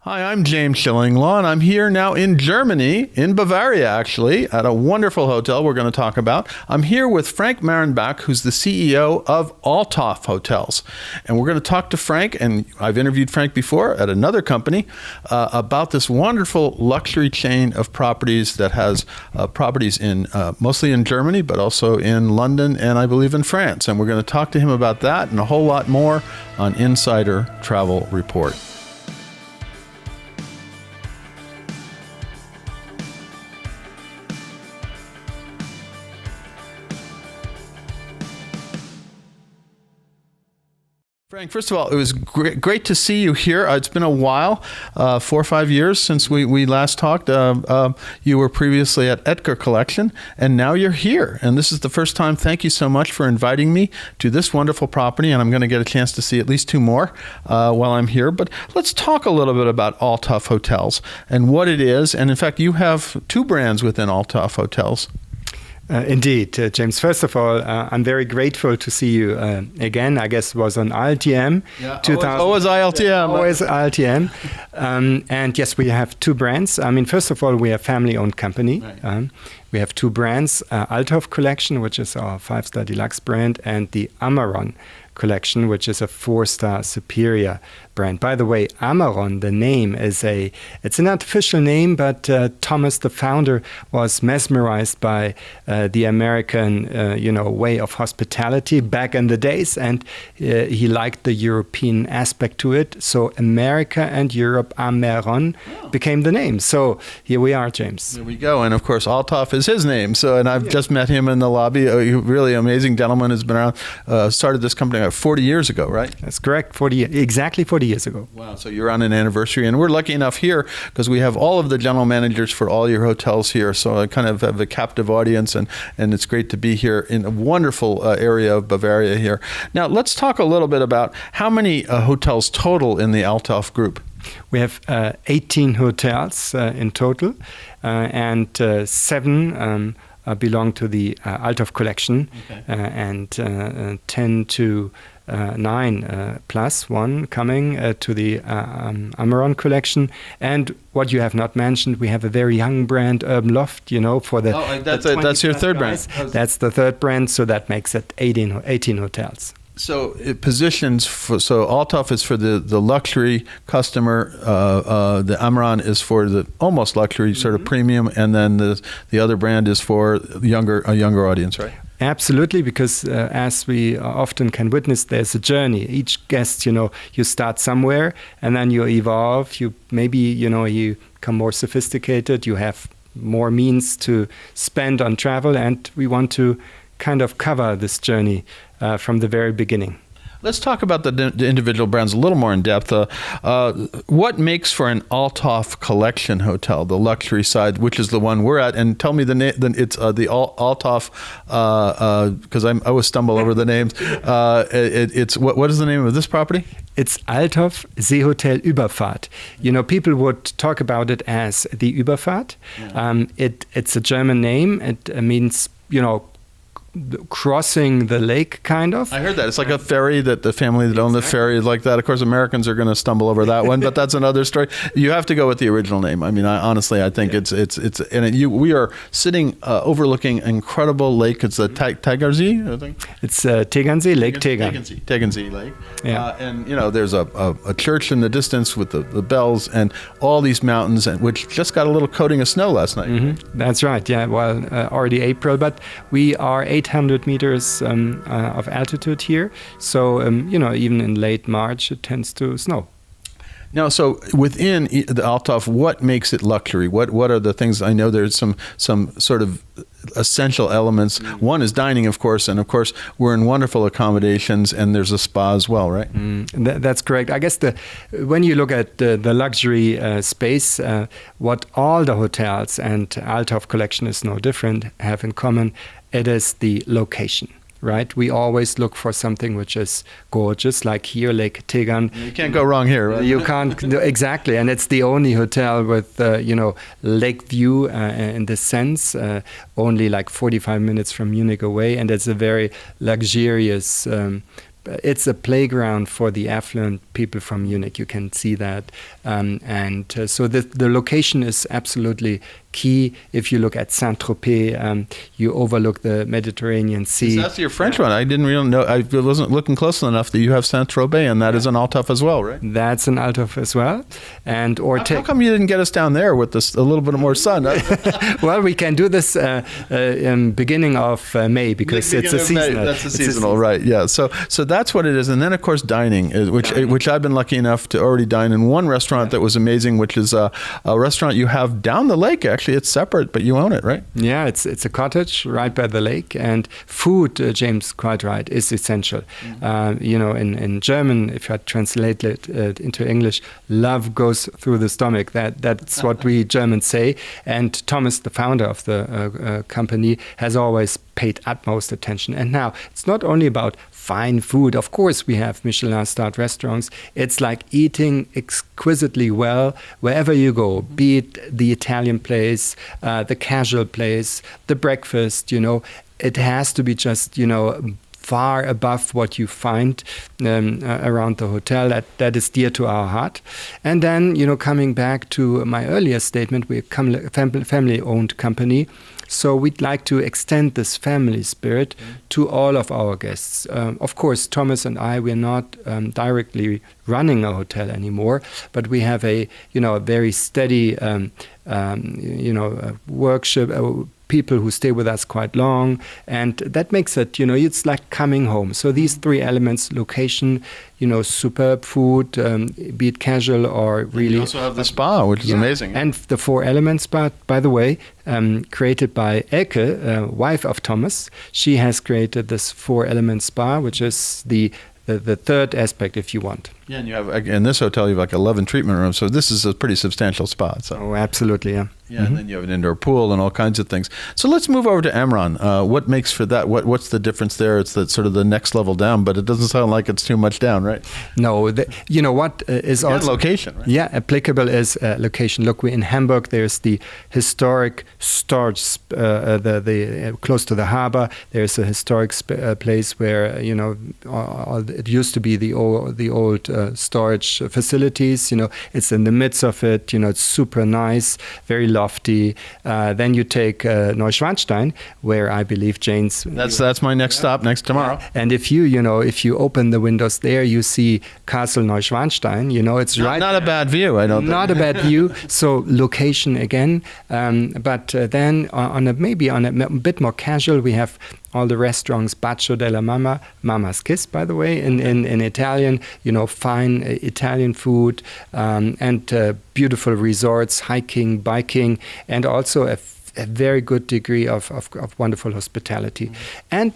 Hi, I'm James Schillinglaw, and I'm here now in Germany, in Bavaria, actually, at a wonderful hotel we're going to talk about. I'm here with Frank Marenbach, who's the CEO of Althoff Hotels. And we're going to talk to Frank, and I've interviewed Frank before at another company, about this wonderful luxury chain of properties that has properties in mostly in Germany, but also in London and I believe in France. And we're going to talk to him about that and a whole lot more on Insider Travel Report. Frank, first of all, it was great to see you here. It's been a while, 4 or 5 years since we last talked. You were previously at Edgar Collection, and now you're here. And this is the first time. Thank you so much for inviting me to this wonderful property, and I'm going to get a chance to see at least 2 more while I'm here. But let's talk a little bit about Althoff Hotels and what it is. And in fact, you have 2 brands within Althoff Hotels. Indeed, James. First of all, I'm very grateful to see you again. I guess it was on ILTM. Yeah, always ILTM. Always ILTM. And yes, we have 2 brands. I mean, first of all, we are a family-owned company. Right. We have 2 brands, Althoff Collection, which is our 5-star deluxe brand, and the Amaron Collection, which is a 4-star superior brand. By the way, Amaron, the name it's an artificial name, but Thomas, the founder, was mesmerized by the American, way of hospitality back in the days, and he liked the European aspect to it. So America and Europe, Amaron, became the name. So here we are, James. There we go. And of course, Althoff is his name. So, and I've just met him in the lobby. A really amazing gentleman, has been around, started this company 40 years ago, right? That's correct. Exactly 40 years ago. Wow. So you're on an anniversary, and we're lucky enough here because we have all of the general managers for all your hotels here. So I kind of have a captive audience, and it's great to be here in a wonderful area of Bavaria here. Now, let's talk a little bit about how many hotels total in the Althoff group. We have 18 hotels in total, and 7 belong to the Althoff Collection, okay. And 10 to 9 plus 1 coming to the Amaron Collection. And what you have not mentioned, we have a very young brand, Althoff, for the... Oh, that's your third brand. That's the third brand, so that makes it 18 hotels. So it positions so Althoff is for the luxury customer, the Amaron is for the almost luxury sort of premium, and then the other brand is for a younger audience, right? Absolutely, because as we often can witness, there's a journey. Each guest, you start somewhere and then you evolve. You become more sophisticated. You have more means to spend on travel, and we want to kind of cover this journey from the very beginning. Let's talk about the individual brands a little more in depth. What makes for an Althoff Collection hotel, the luxury side, which is the one we're at? And tell me the name. It's the Althoff, because I always stumble over the names. It's what is the name of this property? It's Althoff Seehotel Überfahrt. People would talk about it as the Überfahrt. Yeah. It's a German name. It means crossing the lake, kind of. I heard that. It's like a ferry that the family that owned the ferry is like that. Of course, Americans are going to stumble over that one, but that's another story. You have to go with the original name. I mean, honestly, I think it's we are sitting overlooking an incredible lake. It's the Tegernsee, I think. It's Tegernsee, Lake Tegernsee Lake. Yeah. And there's a church in the distance with the bells and all these mountains, which just got a little coating of snow last night. Mm-hmm. That's right. Yeah. Well, already April, but we are 800 meters of altitude here. So, even in late March, it tends to snow. Now, so within the Althoff, what makes it luxury? What are the things? I know there's some sort of essential elements. One is dining, of course, and of course we're in wonderful accommodations, and there's a spa as well, right? That's correct. I guess when you look at the luxury space, what all the hotels, and Althoff Collection is no different, have in common, it is the location. Right, we always look for something which is gorgeous, like here, Lake Tegern. You can't go wrong here, right? You can't exactly, and it's the only hotel with lake view in this sense. Only like 45 minutes from Munich away, and it's a very luxurious it's a playground for the affluent people from Munich. You can see that. So the location is absolutely key. If you look at Saint-Tropez, you overlook the Mediterranean Sea. That's your French one. I didn't really know. I wasn't looking close enough that you have Saint-Tropez, and that is an Althoff as well, right? That's an Althoff as well. And how come you didn't get us down there with this a little bit more sun? Well, we can do this in beginning of May because it's a seasonal. That's a seasonal, right? Yeah. So that's what it is. And then of course dining, which I've been lucky enough to already dine in one restaurant that was amazing, which is a restaurant you have down the lake. Actually, it's separate, but you own it, right? Yeah, it's a cottage right by the lake, and food, James, quite right, is essential. In German, if I translate it into English, love goes through the stomach. That's what we Germans say. And Thomas, the founder of the company, has always paid utmost attention. And now it's not only about fine food. Of course, we have Michelin-starred restaurants. It's like eating exquisitely well wherever you go, be it the Italian place, the casual place, the breakfast, It has to be just, far above what you find around the hotel. That is dear to our heart. And then, coming back to my earlier statement, we're a family-owned company. So we'd like to extend this family spirit to all of our guests. Of course, Thomas and I, we're not directly running a hotel anymore, but we have a very steady workshop. People who stay with us quite long, and that makes it, it's like coming home. So these three elements: location, superb food, be it casual or really. You also have the spa, which is amazing. And the 4 Elements spa, by the way, created by Elke, wife of Thomas. She has created this 4 Elements spa, which is the third aspect, if you want. Yeah, and you have in this hotel you have like 11 treatment rooms, so this is a pretty substantial spa. So. Oh, absolutely, yeah. Yeah, and then you have an indoor pool and all kinds of things. So let's move over to Emron. What makes for that? What's the difference there? It's sort of the next level down, but it doesn't sound like it's too much down, right? No, what is and also location, right? Yeah, applicable is location. Look, we're in Hamburg. There's the historic storage, close to the harbor. There's a historic place where it used to be the old storage facilities. It's in the midst of it. It's super nice, very lofty. Then you take Neuschwanstein, where I believe Jane's. That's my next stop next tomorrow. And if you open the windows there, you see Castle Neuschwanstein. It's not a bad view. I don't. Not a bad view. So location again, but then on a bit more casual, we have all the restaurants, Bacio della Mamma, Mama's Kiss, by the way, in Italian, fine Italian food, and beautiful resorts, hiking, biking, and also a very good degree of wonderful hospitality.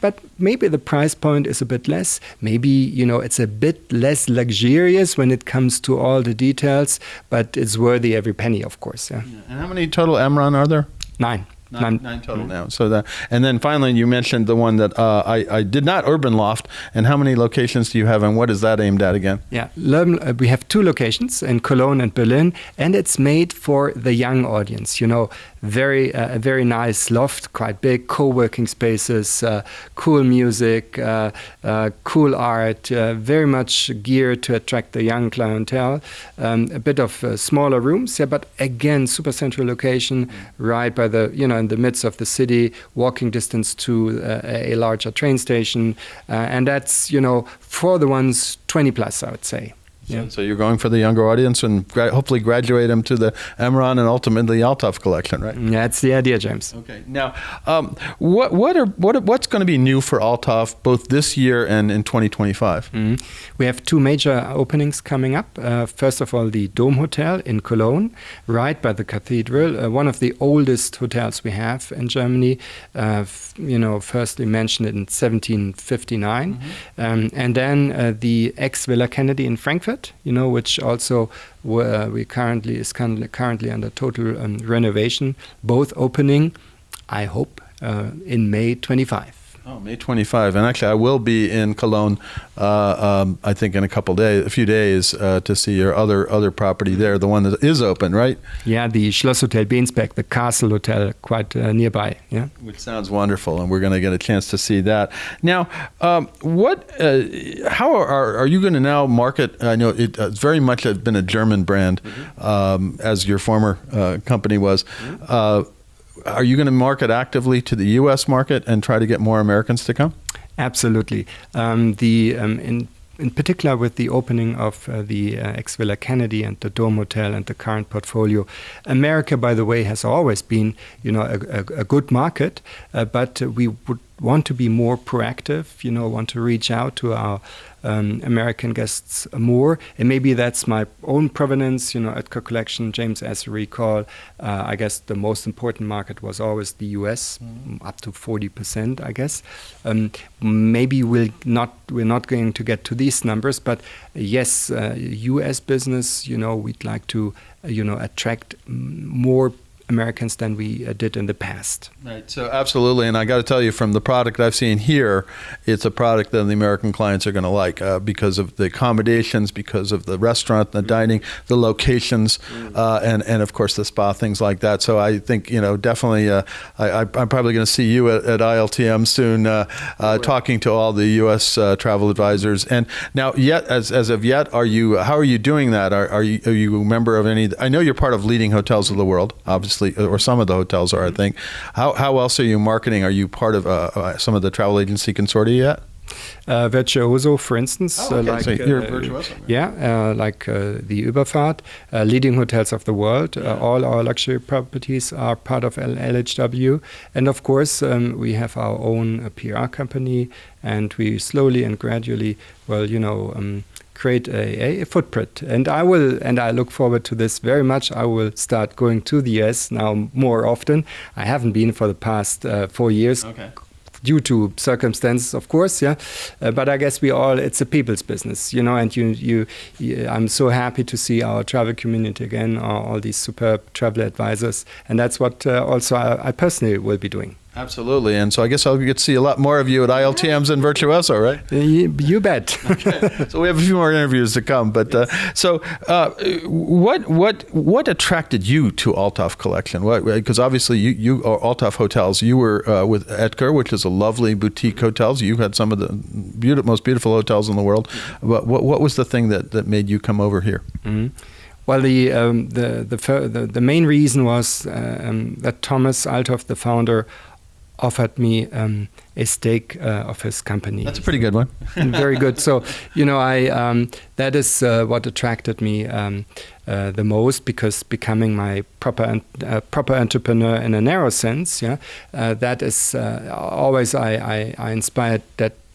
But maybe the price point is a bit less. Maybe, it's a bit less luxurious when it comes to all the details, but it's worthy every penny, of course. Yeah. And how many total Emron are there? 9. Nine total now. So and then finally, you mentioned the one that I did not, Urban Loft. And how many locations do you have, and what is that aimed at again? Yeah, we have 2 locations in Cologne and Berlin, and it's made for the young audience. A very nice loft, quite big, co-working spaces, cool music, cool art, very much geared to attract the young clientele. A bit of smaller rooms, but again, super central location, right by the in the midst of the city, walking distance to a larger train station, and that's for the ones 20 plus, I would say. Yeah. So you're going for the younger audience and hopefully graduate them to the Emron and ultimately Althoff collection, right? Yeah, that's the idea, James. Okay. Now, what's going to be new for Althoff both this year and in 2025? We have 2 major openings coming up. First of all, the Dom Hotel in Cologne, right by the cathedral, one of the oldest hotels we have in Germany. Firstly mentioned it in 1759, and then the ex-Villa Kennedy in Frankfurt. Which also is currently under total renovation. Both opening, I hope, in May 25. Oh, May 25. And actually, I will be in Cologne, I think in a few days, to see your other property there, the one that is open, right? Yeah, the Schlosshotel Bensberg, the castle hotel, quite nearby. Yeah, which sounds wonderful, and we're going to get a chance to see that. Now, how are you going to now market? I know it's very much been a German brand, as your former company was. Are you going to market actively to the U.S. market and try to get more Americans to come? Absolutely. In particular, with the opening of the ex-Villa Kennedy and the Dome Hotel and the current portfolio, America, by the way, has always been, a good market, but we would want to be more proactive, want to reach out to our American guests more. And maybe that's my own provenance, Edgar Collection, James, as you recall, I guess the most important market was always the US, up to 40%, I guess. Maybe we're not going to get to these numbers, but yes, US business, we'd like to, attract more Americans than we did in the past. Right. So absolutely, and I got to tell you, from the product I've seen here, it's a product that the American clients are going to like because of the accommodations, because of the restaurant, the dining, the locations, and of course the spa, things like that. So I think definitely, I'm probably going to see you at ILTM soon, talking to all the U.S. travel advisors. And now, as of yet, how are you doing that? Are you a member of any? I know you're part of leading hotels of the world, obviously. Or some of the hotels are, I think. How else are you marketing? Are you part of some of the travel agency consortia yet? Virtuoso, for instance. Okay. So you're Virtuoso. Yeah, like the Überfahrt, leading hotels of the world. All our luxury properties are part of LHW. And of course, we have our own PR company, and we slowly and gradually, create a footprint. And I look forward to this very much. I will start going to the US now more often. I haven't been for the past 4 years. Okay. Due to circumstances, of course, but I guess it's a people's business, and I'm so happy to see our travel community again, all these superb travel advisors, and that's what also I personally will be doing. Absolutely, and so I guess I'll get to see a lot more of you at ILTMs and Virtuoso, right? You bet. Okay. So we have a few more interviews to come, but what attracted you to Althoff Collection? Because obviously you are Althoff Hotels. You were with Edgar, which is a lovely boutique hotels. You had some of the most beautiful hotels in the world. But what was the thing that made you come over here? Mm-hmm. Well, the main reason was that Thomas Althoff, the founder, offered me a stake of his company. That's a pretty good one. Very good. So, that is what attracted me the most, because becoming my proper entrepreneur in a narrow sense, that is always I inspired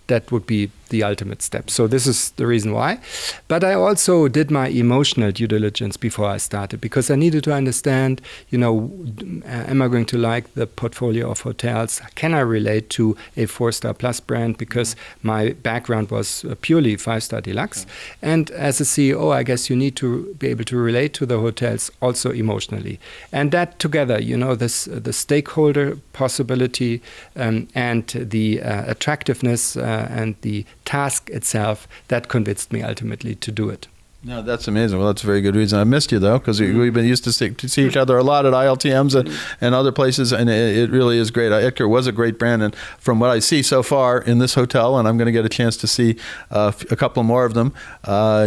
that would be the ultimate step. So this is the reason why. But I also did my emotional due diligence before I started, because I needed to understand, am I going to like the portfolio of hotels? Can I relate to a 4-star plus brand? Because my background was purely 5-star deluxe. Okay. And as a CEO, I guess you need to be able to relate to the hotels also emotionally. And that together, the stakeholder possibility and the attractiveness and the task itself, that convinced me ultimately to do it. No, that's amazing. Well, that's a very good reason. I missed you, though, because we've been used to see each other a lot at ILTMs and other places, and it really is great. Edgar was a great brand, and from what I see so far in this hotel, and I'm going to get a chance to see a couple more of them,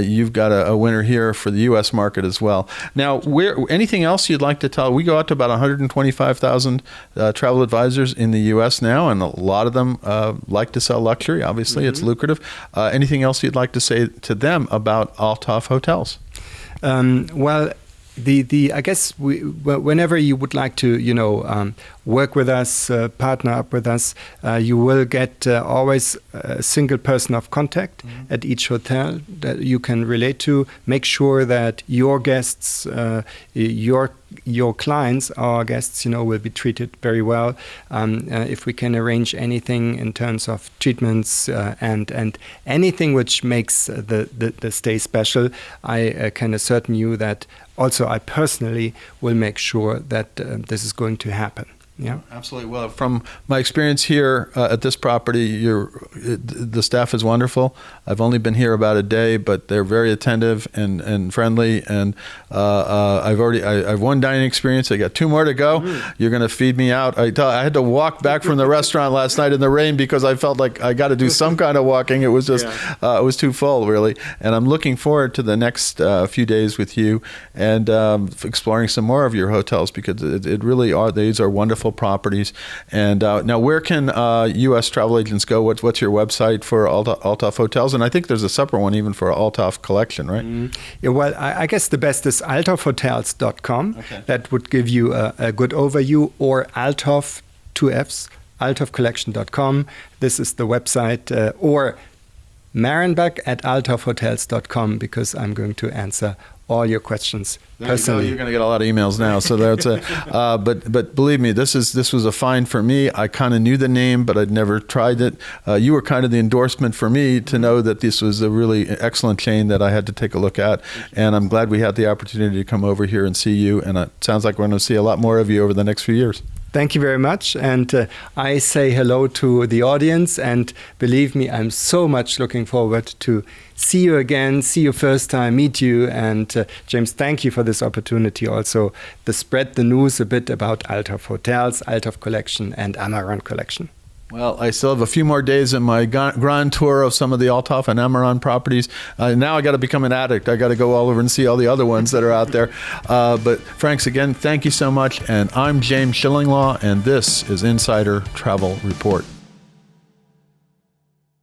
you've got a winner here for the U.S. market as well. Now, anything else you'd like to tell? We go out to about 125,000 travel advisors in the U.S. now, and a lot of them like to sell luxury. Obviously, it's lucrative. Anything else you'd like to say to them about Althoff Hotels? Well, I guess whenever you would like to, work with us, partner up with us, you will get always a single person of contact at each hotel that you can relate to. Make sure that your guests, your clients, our guests, will be treated very well. If we can arrange anything in terms of treatments and anything which makes the stay special, I can ascertain you that also I personally will make sure that this is going to happen. Yeah, absolutely. Well, from my experience here at this property, the staff is wonderful. I've only been here about a day, but they're very attentive and friendly. And I've one dining experience. I got 2 more to go. You're going to feed me out. I had to walk back from the restaurant last night in the rain because I felt like I got to do some kind of walking. It was just it was too full, really. And I'm looking forward to the next few days with you and exploring some more of your hotels, because it really are. These are wonderful properties. And now, where can U.S. travel agents go? What's your website for Althoff Hotels? And I think there's a separate one even for Althoff Collection, right? Yeah, well, I guess the best is althoffhotels.com. Okay. That would give you a good overview, or Althoff, 2 Fs, althoffcollection.com. This is the website, or Marenbach at althoffhotels.com, because I'm going to answer all your questions personally. You're going to get a lot of emails now, so that's but believe me, this was a find for me. I kind of knew the name, but I'd never tried it. You were kind of the endorsement for me to know that this was a really excellent chain that I had to take a look at, and I'm glad we had the opportunity to come over here and see you. And it sounds like we're going to see a lot more of you over the next few years. Thank you very much. And I say hello to the audience. And believe me, I'm so much looking forward to see you again, see you first time, meet you. And James, thank you for this opportunity also to spread the news a bit about Althoff Hotels, Althoff Collection, and Amaran Collection. Well, I still have a few more days in my grand tour of some of the Althoff and Amaran properties. Now I got to become an addict. I got to go all over and see all the other ones that are out there. But Franks, again, thank you so much. And I'm James Schillinglaw, and this is Insider Travel Report.